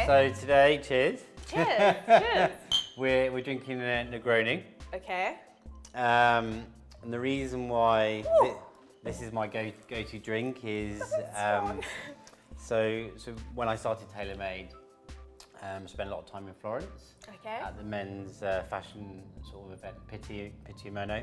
So today, cheers. Cheers, cheers. We're drinking a Negroni. Okay. And the reason why this is my go-to drink is so when I started TailorMade, spent a lot of time in Florence at the men's fashion sort of event, Pitti Mono,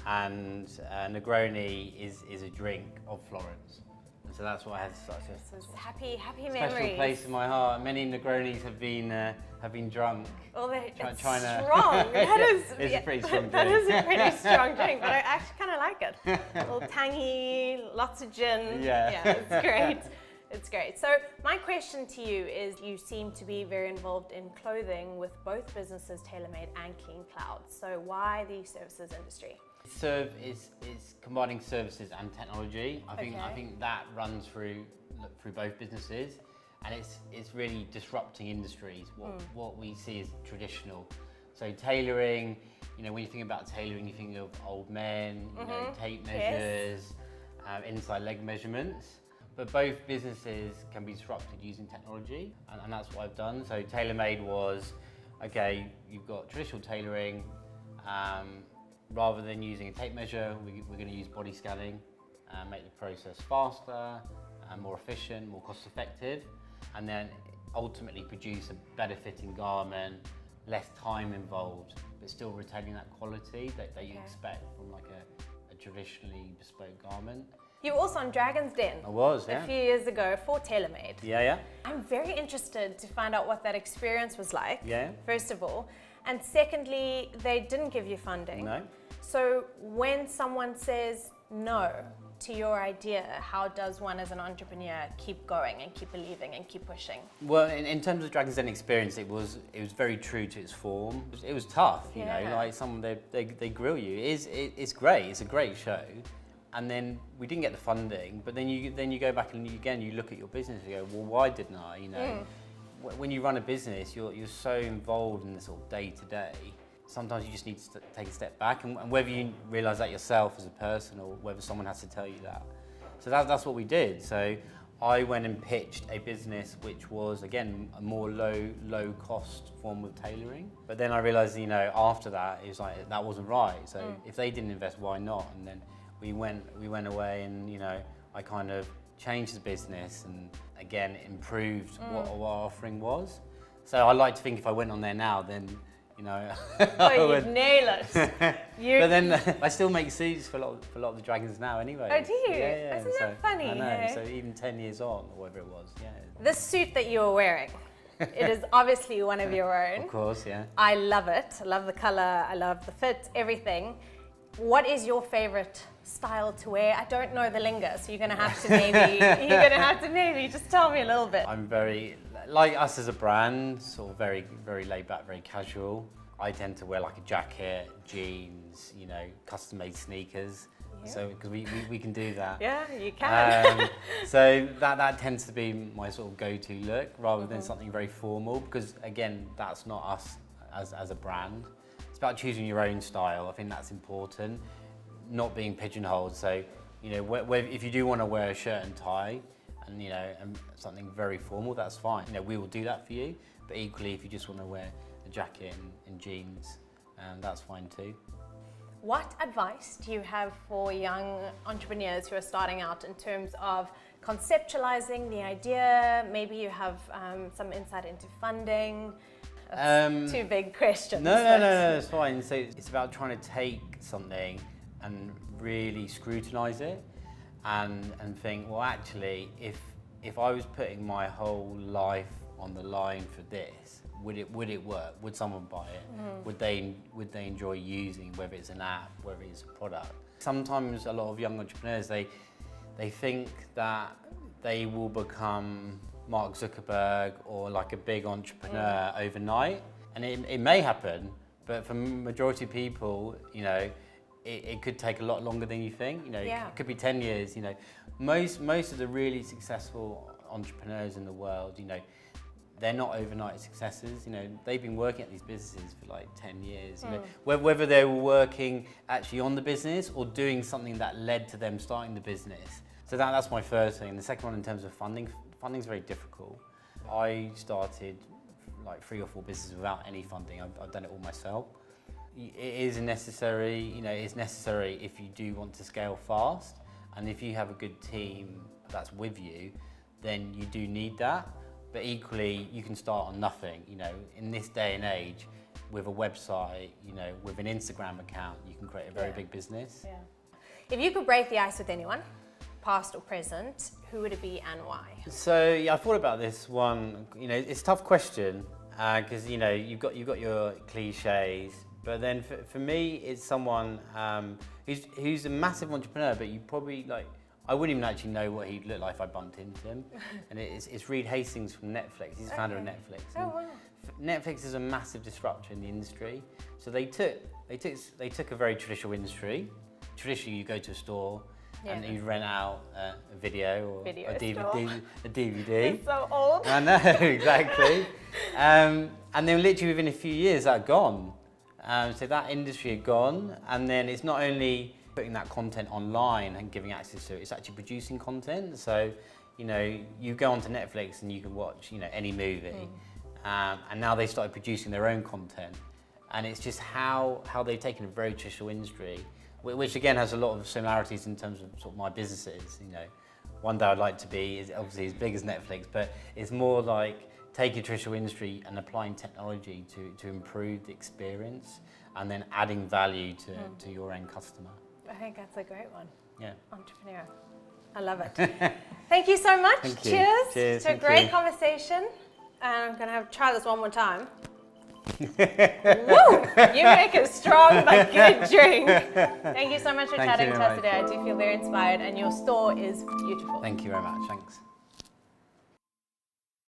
and Negroni is a drink of Florence. And so that's why I had such a happy special memories. place in my heart. Many Negronis have been drunk. Well, it's trying strong. That is it's a pretty strong drink. That is a pretty strong drink, but I actually kind of like it. A little tangy, lots of gin. Yeah, it's great. It's great. So my question to you is, you seem to be very involved in clothing with both businesses, TailorMade and CleanCloud. So why the services industry? It's combining services and technology. I think that runs through both businesses, and it's really disrupting industries. What we see is traditional. So tailoring, when you think about tailoring, you think of old men, tape measures, inside leg measurements. But both businesses can be disrupted using technology, and that's what I've done. So TailorMade was, okay, you've got traditional tailoring. Rather than using a tape measure, we're going to use body scanning, make the process faster, more efficient, more cost effective, and then ultimately produce a better fitting garment, less time involved, but still retaining that quality that you expect from like a traditionally bespoke garment. You were also on Dragon's Den. I was, yeah. A few years ago for TailorMade. Yeah. I'm very interested to find out what that experience was like, first of all. And secondly, they didn't give you funding. No. So when someone says no to your idea, how does one as an entrepreneur keep going and keep believing and keep pushing? Well, in terms of Dragon's Den experience, it was very true to its form. It was tough, you know, like someone they grill you. It's great. It's a great show. And then we didn't get the funding, but then you go back and you look at your business and you go, well, why didn't I? When you run a business, you're so involved in the sort of day to day. Sometimes you just need to take a step back, and whether you realise that yourself as a person or whether someone has to tell you that. So that's what we did. So I went and pitched a business which was, again, a more low cost form of tailoring. But then I realised, after that, it was like, that wasn't right. So if they didn't invest, why not? And then we went away and, I kind of changed the business and, again, improved what our offering was. So I like to think if I went on there now, then, you'd nail it. But then I still make suits for a lot of the dragons now anyway. Oh, do you? Yeah. Isn't that funny? I know, so even 10 years on, or whatever it was, This suit that you're wearing, it is obviously one of your own. Of course, yeah. I love it. I love the color, I love the fit, everything. What is your favorite style to wear? I don't know the lingo, so you're gonna have to maybe just tell me a little bit. I'm very, like us as a brand, sort of very, very laid back, very casual. I tend to wear like a jacket, jeans, custom-made sneakers. Yeah. So, because we can do that. Yeah, you can. So that tends to be my sort of go-to look, rather than something very formal, because again, that's not us as a brand. It's about choosing your own style. I think that's important, not being pigeonholed. So, if you do want to wear a shirt and tie, and something very formal, that's fine. We will do that for you. But equally, if you just want to wear a jacket and jeans, that's fine too. What advice do you have for young entrepreneurs who are starting out in terms of conceptualizing the idea? Maybe you have some insight into funding. That's two big questions. No, it's fine. So it's about trying to take something and really scrutinize it and think, well, actually, if I was putting my whole life on the line for this, would it work? Would someone buy it? Would they enjoy using, whether it's an app, whether it's a product? Sometimes a lot of young entrepreneurs, they think that they will become Mark Zuckerberg or like a big entrepreneur overnight, and it may happen, but for majority of people, it could take a lot longer than you think. It could be 10 years. Most of the really successful entrepreneurs in the world, they're not overnight successes. They've been working at these businesses for like 10 years. Whether they were working actually on the business or doing something that led to them starting the business. So that's my first thing. And the second one, in terms of funding's very difficult. I started like 3 or 4 businesses without any funding. I've done it all myself. It is necessary, you know, it's necessary if you do want to scale fast, and if you have a good team that's with you, then you do need that. But equally, you can start on nothing. You know, in this day and age, with a website, you know, with an Instagram account, you can create a very big business. Yeah. If you could break the ice with anyone, past or present, who would it be and why? So yeah, I thought about this one. You know, it's a tough question because you know you've got your cliches, but then for me, it's someone who's a massive entrepreneur, but you probably like. I wouldn't even actually know what he'd look like if I bumped into him. And it's Reed Hastings from Netflix. He's the founder of Netflix. Oh, wow. Netflix is a massive disruptor in the industry. So they took a very traditional industry. Traditionally, you go to a store and you rent out a video or a DVD. It's so old. I know, exactly. And then literally within a few years, that had gone. So that industry had gone, and then it's not only putting that content online and giving access to it, it's actually producing content. So, you know, you go onto Netflix and you can watch, you know, any movie. And now they started producing their own content. And it's just how they've taken a very traditional industry, which again has a lot of similarities in terms of sort of my businesses. You know, one day I'd like to be is obviously as big as Netflix, but it's more like taking a traditional industry and applying technology to improve the experience and then adding value to your end customer. I think that's a great one. Yeah. Entrepreneur. I love it. Thank you so much. Thank you. Cheers. Cheers. To a great conversation. And I'm going to try this one more time. Woo! You make a strong but good drink. Thank you so much for chatting to us today. I do feel very inspired, and your store is beautiful. Thank you very much. Thanks.